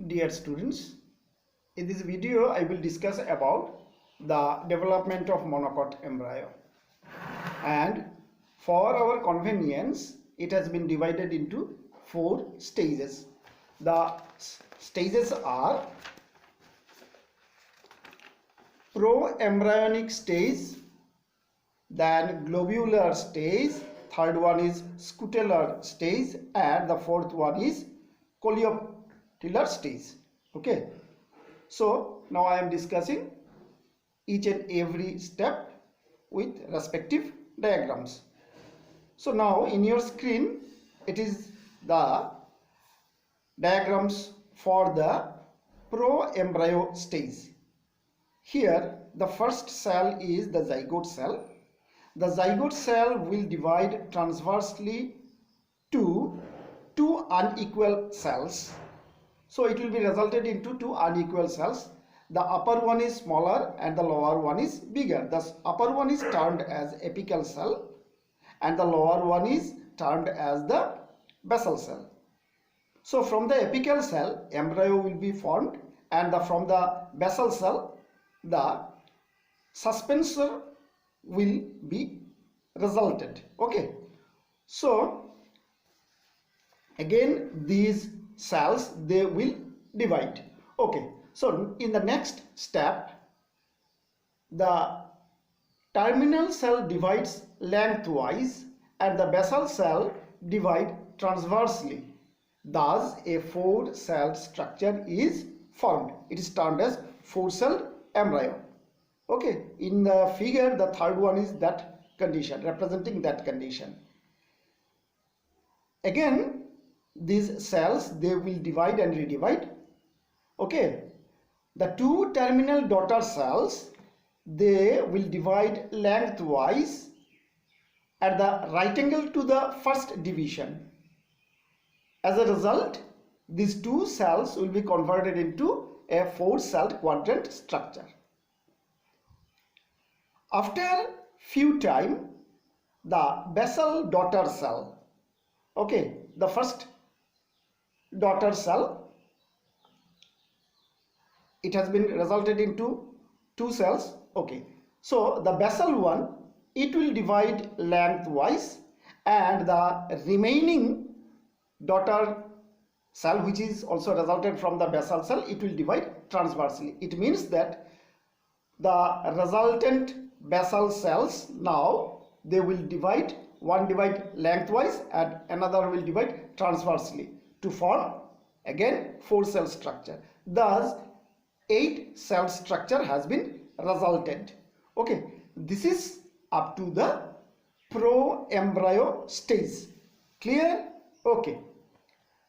Dear students, in this video I will discuss about the development of monocot embryo, and for our convenience it has been divided into 4 stages. The stages are pro-embryonic stage, then globular stage, third one is scutellar stage, and the fourth one is Coleoptile stage. Okay, so now I am discussing each and every step with respective diagrams. So now in your screen it is the diagrams for the pro-embryo stage. Here the first cell is the zygote cell. The zygote cell will divide transversely to two unequal cells. So it will be resulted into two unequal cells. The upper one is smaller and the lower one is bigger. The upper one is termed as apical cell and the lower one is termed as the basal cell. So from the apical cell embryo will be formed, and from the basal cell the suspensor will be resulted. Okay, so again these cells they will divide. Okay, so in the next step the terminal cell divides lengthwise and the basal cell divide transversely. Thus a 4-celled structure is formed. It is termed as 4-celled embryo. Okay, in the figure the third one is that condition, representing that condition. Again these cells they will divide and redivide. Okay, the two terminal daughter cells they will divide lengthwise at the right angle to the first division. As a result, these two cells will be converted into a 4-celled quadrant structure. After few time, the basal daughter cell, okay, the first daughter cell, it has been resulted into 2 cells. Okay, so the basal one, it will divide lengthwise, and the remaining daughter cell, which is also resulted from the basal cell, it will divide transversely. It means that the resultant basal cells now they will divide, one divide lengthwise and another will divide transversely to form again 4-cell structure. Thus 8-cell structure has been resulted. Okay, this is up to the pro-embryo stage. Clear? Okay,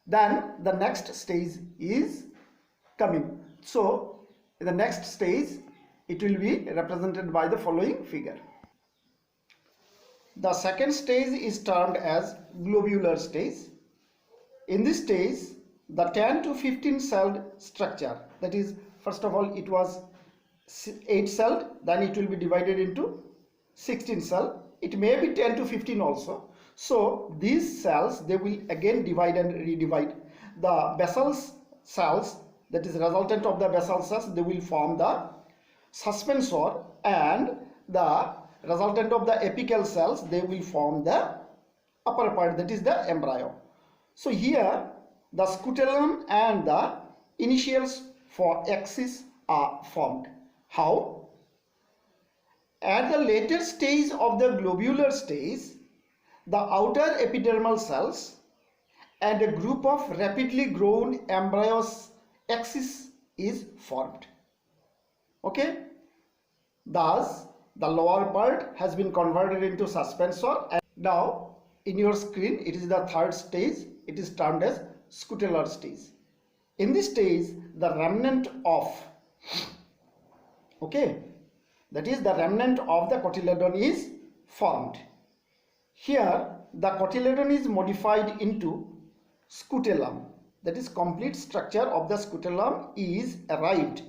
then the next stage is coming. So in the next stage it will be represented by the following figure. The second stage is termed as globular stage. In this stage the 10 to 15 celled structure, that is, first of all it was 8 celled, then it will be divided into 16 cell. It may be 10 to 15 also. So these cells they will again divide and redivide. The basal cells, that is resultant of the basal cells, they will form the suspensor, and the resultant of the apical cells they will form the upper part, that is the embryo. So here the scutellum and the initials for axis are formed. How? At the later stage of the globular stage, the outer epidermal cells and a group of rapidly grown embryos axis is formed. Okay, thus the lower part has been converted into suspensor, and now in your screen it is the third stage. It is termed as scutellar stage. In this stage the remnant of, okay, that is the remnant of the cotyledon is formed. Here the cotyledon is modified into scutellum, that is complete structure of the scutellum is arrived.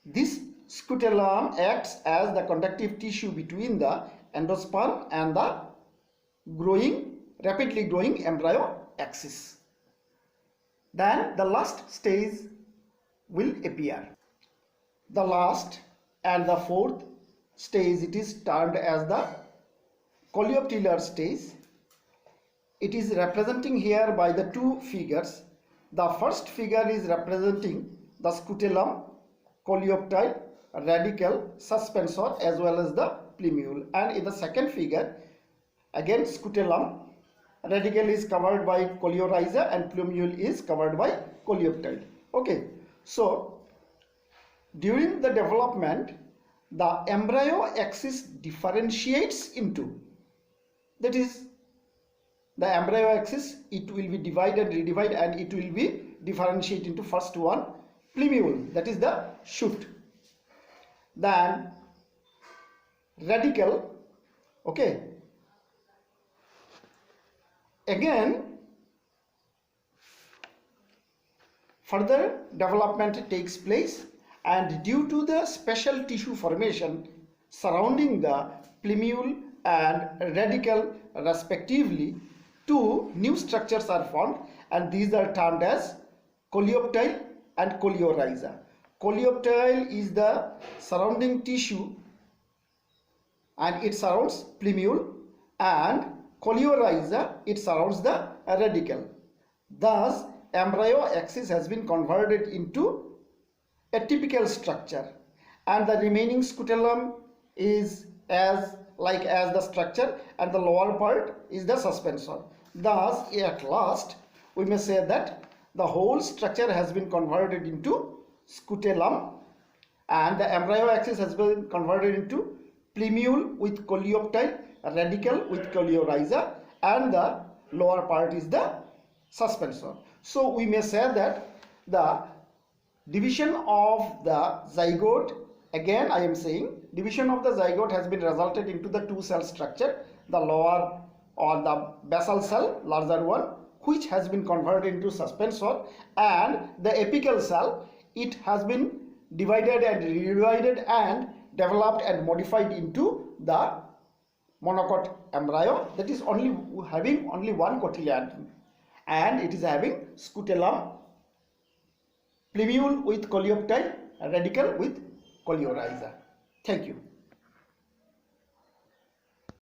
This scutellum acts as the conductive tissue between the endosperm and the rapidly growing embryo axis. Then the last stage will appear. The last and the fourth stage, it is termed as the Coleoptile stage. It is representing here by the two figures. The first figure is representing the scutellum, coleoptile, radical, suspensor as well as the plumule, and in the second figure again scutellum, radical is covered by coleorhiza and plumule is covered by coleoptile. Okay, so during the development the embryo axis differentiates into, that is the embryo axis, it will be divided, redivided, and it will be differentiate into first one plumule, that is the shoot, then radical. Okay, again further development takes place, and due to the special tissue formation surrounding the plumule and radical respectively, two new structures are formed, and these are termed as coleoptile and coleorhiza. Coleoptile is the surrounding tissue and it surrounds plumule, and coleorhiza, it surrounds the radical. Thus embryo axis has been converted into a typical structure, and the remaining scutellum is as the structure, and the lower part is the suspensor. Thus at last we may say that the whole structure has been converted into scutellum, and the embryo axis has been converted into plumule with coleoptile, radical with coleorhiza, and the lower part is the suspensor. So we may say that the division of the zygote, again I am saying division of the zygote has been resulted into the two cell structure, the lower or the basal cell, larger one, which has been converted into suspensor, and the apical cell, it has been divided and redivided and developed and modified into the monocot embryo, that is only having only one cotyledon, and it is having scutellum, plumule with coleoptile, radical with coleorhiza. Thank you.